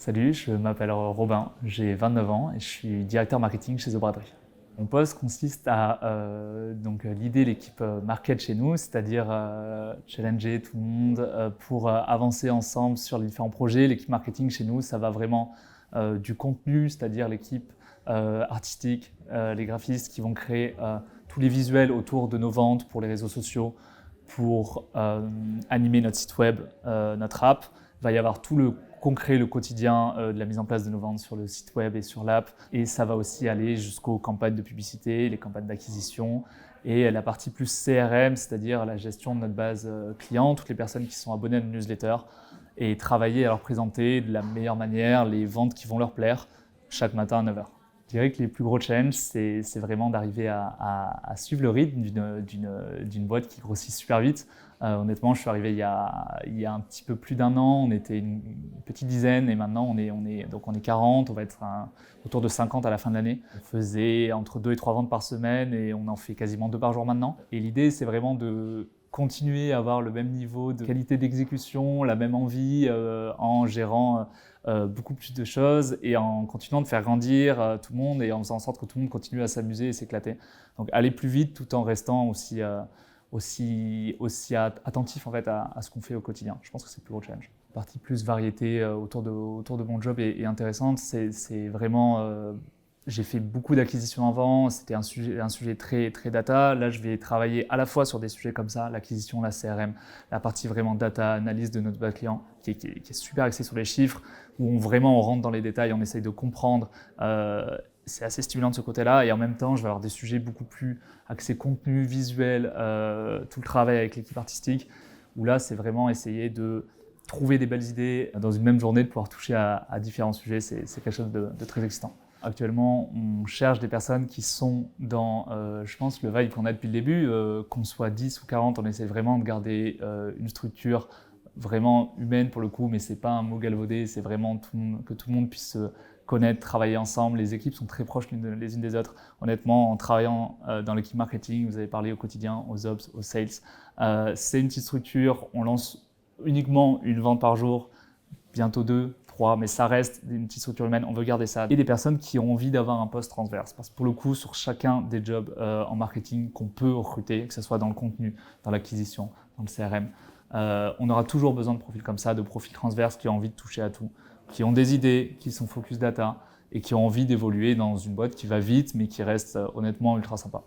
Salut, je m'appelle Robin, j'ai 29 ans et je suis directeur marketing chez The Braderie. Mon poste consiste à leader l'équipe market chez nous, c'est-à-dire challenger tout le monde pour avancer ensemble sur les différents projets. L'équipe marketing chez nous, ça va vraiment du contenu, c'est-à-dire l'équipe artistique, les graphistes qui vont créer tous les visuels autour de nos ventes pour les réseaux sociaux, pour animer notre site web, notre app. Il va y avoir tout le concret, le quotidien de la mise en place de nos ventes sur le site web et sur l'app. Et ça va aussi aller jusqu'aux campagnes de publicité, les campagnes d'acquisition et la partie plus CRM, c'est-à-dire la gestion de notre base client, toutes les personnes qui sont abonnées à notre newsletter et travailler à leur présenter de la meilleure manière les ventes qui vont leur plaire chaque matin à 9 h. Je dirais que les plus gros challenges, c'est vraiment d'arriver à suivre le rythme d'une boîte qui grossit super vite. Honnêtement, je suis arrivé il y a un petit peu plus d'1 an, on était une petite dizaine et maintenant on est 40, on va être autour de 50 à la fin de l'année. On faisait entre 2 et 3 ventes par semaine et on en fait quasiment 2 par jour maintenant. Et l'idée, c'est vraiment de continuer à avoir le même niveau de qualité d'exécution, la même envie en gérant beaucoup plus de choses et en continuant de faire grandir tout le monde et en faisant en sorte que tout le monde continue à s'amuser et s'éclater. Donc aller plus vite tout en restant aussi attentif en fait à ce qu'on fait au quotidien. Je pense que c'est le plus gros challenge. La partie plus variété autour de mon job est intéressante. C'est vraiment j'ai fait beaucoup d'acquisitions avant, c'était un sujet très, très data. Là, je vais travailler à la fois sur des sujets comme ça, l'acquisition, la CRM, la partie vraiment data, analyse de notre base client, qui est super axée sur les chiffres, où on rentre dans les détails, on essaye de comprendre. C'est assez stimulant de ce côté-là. Et en même temps, je vais avoir des sujets beaucoup plus axés contenu, visuel, tout le travail avec l'équipe artistique, où là, c'est vraiment essayer de trouver des belles idées dans une même journée, de pouvoir toucher à différents sujets. C'est quelque chose de très excitant. Actuellement, on cherche des personnes qui sont dans, je pense, le vibe qu'on a depuis le début, qu'on soit 10 ou 40, on essaie vraiment de garder une structure vraiment humaine pour le coup, mais c'est pas un mot galvaudé, c'est vraiment que tout le monde puisse se connaître, travailler ensemble. Les équipes sont très proches les unes des autres. Honnêtement, en travaillant dans l'équipe marketing, vous avez parlé au quotidien, aux ops, aux sales, c'est une petite structure, on lance uniquement une vente par jour, bientôt 2, 3, mais ça reste une petite structure humaine, on veut garder ça. Et des personnes qui ont envie d'avoir un poste transverse. Parce que pour le coup, sur chacun des jobs en marketing qu'on peut recruter, que ce soit dans le contenu, dans l'acquisition, dans le CRM, on aura toujours besoin de profils comme ça, de profils transverses qui ont envie de toucher à tout, qui ont des idées, qui sont focus data et qui ont envie d'évoluer dans une boîte qui va vite, mais qui reste honnêtement ultra sympa.